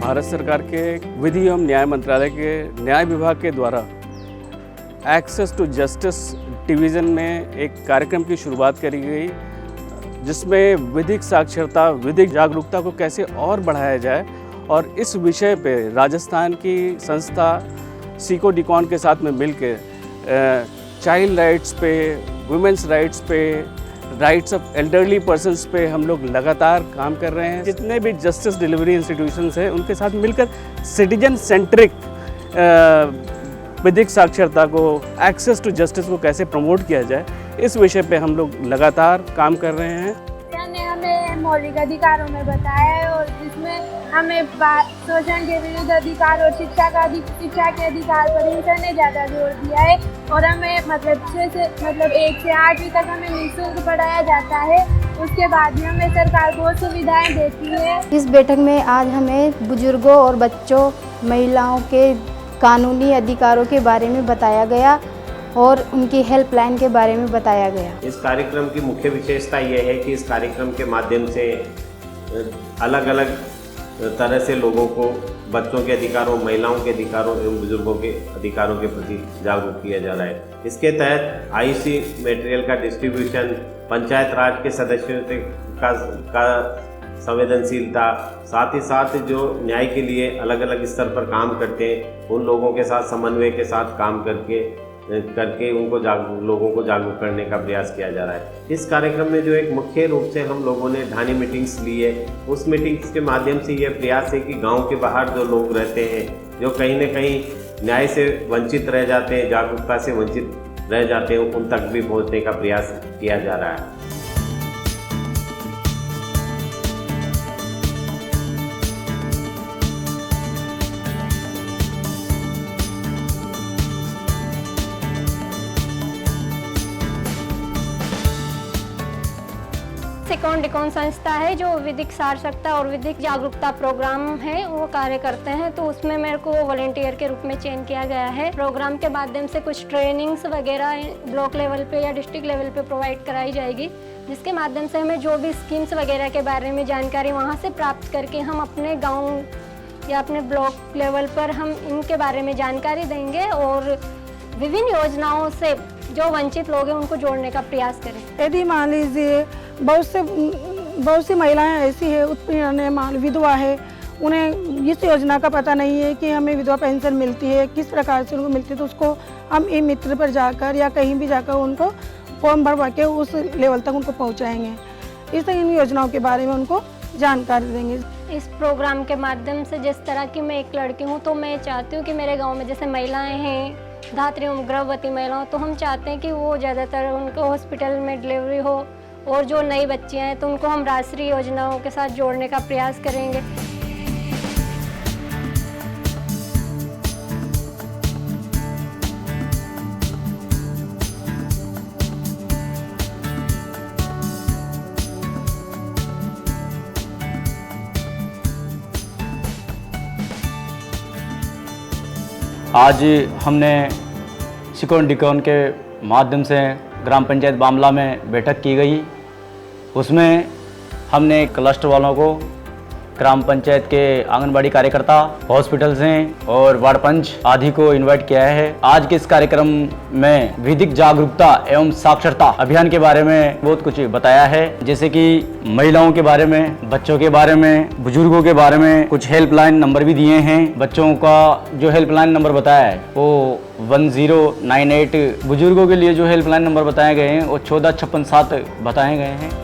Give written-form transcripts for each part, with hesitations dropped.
भारत सरकार के विधि एवं न्याय मंत्रालय के न्याय विभाग के द्वारा एक्सेस टू जस्टिस डिवीज़न में एक कार्यक्रम की शुरुआत करी गई, जिसमें विधिक साक्षरता, विधिक जागरूकता को कैसे और बढ़ाया जाए। और इस विषय पे राजस्थान की संस्था सिकोडिकॉन के साथ में मिलकर चाइल्ड राइट्स पे, वुमेन्स राइट्स पे, राइट्स ऑफ एल्डरली पर्सन्स पे हम लोग लगातार काम कर रहे हैं। जितने भी जस्टिस डिलीवरी इंस्टीट्यूशंस हैं उनके साथ मिलकर सिटीजन सेंट्रिक विधिक साक्षरता को, एक्सेस टू जस्टिस को कैसे प्रमोट किया जाए, इस विषय पे हम लोग लगातार काम कर रहे हैं। ने हमें मौलिक अधिकारों में बताया है और इसमें हमें शोषण के विरुद्ध अधिकार और शिक्षा के अधिकार पर इनका ने ज़्यादा जोर दिया है। और हमें मतलब 1 से 8वीं तक हमें निःशुल्क पढ़ाया जाता है। उसके बाद भी हमें सरकार बहुत सुविधाएं देती है। इस बैठक में आज हमें बुजुर्गों और बच्चों, महिलाओं के कानूनी अधिकारों के बारे में बताया गया और उनकी हेल्पलाइन के बारे में बताया गया। इस कार्यक्रम की मुख्य विशेषता यह है कि इस कार्यक्रम के माध्यम से अलग अलग तरह से लोगों को बच्चों के अधिकारों, महिलाओं के अधिकारों एवं बुजुर्गों के अधिकारों के प्रति जागरूक किया जा रहा है। इसके तहत आईसी मटेरियल का डिस्ट्रीब्यूशन, पंचायत राज के सदस्यों का संवेदनशीलता, साथ ही साथ जो न्याय के लिए अलग अलग स्तर पर काम करते हैं उन लोगों के साथ समन्वय के साथ काम करके उनको लोगों को जागरूक करने का प्रयास किया जा रहा है। इस कार्यक्रम में जो एक मुख्य रूप से हम लोगों ने ढानी मीटिंग्स ली है, उस मीटिंग्स के माध्यम से यह प्रयास है कि गांव के बाहर जो लोग रहते हैं, जो कहीं न कहीं न्याय से वंचित रह जाते हैं, जागरूकता से वंचित रह जाते हैं, उन तक भी पहुँचने का प्रयास किया जा रहा है। सिकोडिकॉन संस्था है जो विधिक साक्षरता और विधिक जागरूकता प्रोग्राम है वो कार्य करते हैं, तो उसमें मेरे को वॉलंटियर के रूप में चयन किया गया है। प्रोग्राम के माध्यम से कुछ ट्रेनिंग्स वगैरह ब्लॉक लेवल पे या डिस्ट्रिक्ट लेवल पे प्रोवाइड कराई जाएगी, जिसके माध्यम से हमें जो भी स्कीम्स वगैरह के बारे में जानकारी वहाँ से प्राप्त करके हम अपने गाँव या अपने ब्लॉक लेवल पर हम इनके बारे में जानकारी देंगे और विभिन्न योजनाओं से जो वंचित लोग हैं उनको जोड़ने का प्रयास करें। यदि मान लीजिए बहुत सी महिलाएं ऐसी है, उत्पीड़न विधवा है, उन्हें इस योजना का पता नहीं है कि हमें विधवा पेंशन मिलती है, किस प्रकार से उनको मिलती है, तो उसको हम ई मित्र पर जाकर या कहीं भी जाकर उनको फॉर्म भरवा के उस लेवल तक उनको पहुंचाएंगे। इस इन योजनाओं के बारे में उनको जानकारी देंगे। इस प्रोग्राम के माध्यम से जिस तरह की मैं एक लड़की हूँ, तो मैं चाहती हूँ कि मेरे गाँव में जैसे महिलाएँ हैं, धात्री एवं गर्भवती महिलाओं, तो हम चाहते हैं कि वो ज़्यादातर उनको हॉस्पिटल में डिलीवरी हो, और जो नई बच्चियां हैं तो उनको हम राष्ट्रीय योजनाओं के साथ जोड़ने का प्रयास करेंगे। आज हमने सिकोडिकॉन के माध्यम से ग्राम पंचायत बामला में बैठक की गई। उसमें हमने क्लस्टर वालों को, ग्राम पंचायत के आंगनबाड़ी कार्यकर्ता, हॉस्पिटल से और वार्ड पंच आदि को इनवाइट किया है। आज के इस कार्यक्रम में विधिक जागरूकता एवं साक्षरता अभियान के बारे में बहुत कुछ बताया है, जैसे कि महिलाओं के बारे में, बच्चों के बारे में, बुजुर्गों के बारे में। कुछ हेल्पलाइन नंबर भी दिए हैं। बच्चों का जो हेल्पलाइन नंबर बताया है वो 1098, बुजुर्गों के लिए जो हेल्पलाइन नंबर बताए गए हैं वो 14557 बताए गए हैं।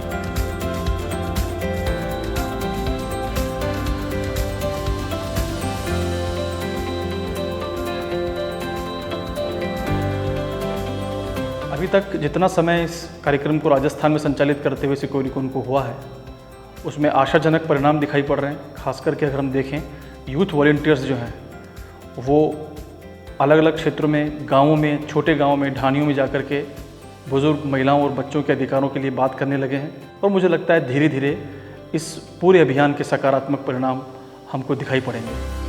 अभी तक जितना समय इस कार्यक्रम को राजस्थान में संचालित करते हुए सिकोडिकॉन को हुआ है, उसमें आशाजनक परिणाम दिखाई पड़ रहे हैं। खास करके अगर हम देखें, यूथ वॉलंटियर्स जो हैं वो अलग अलग क्षेत्रों में, गाँवों में, छोटे गाँवों में, ढानियों में जाकर के बुजुर्ग महिलाओं और बच्चों के अधिकारों के लिए बात करने लगे हैं। और मुझे लगता है धीरे धीरे इस पूरे अभियान के सकारात्मक परिणाम हमको दिखाई पड़ेंगे।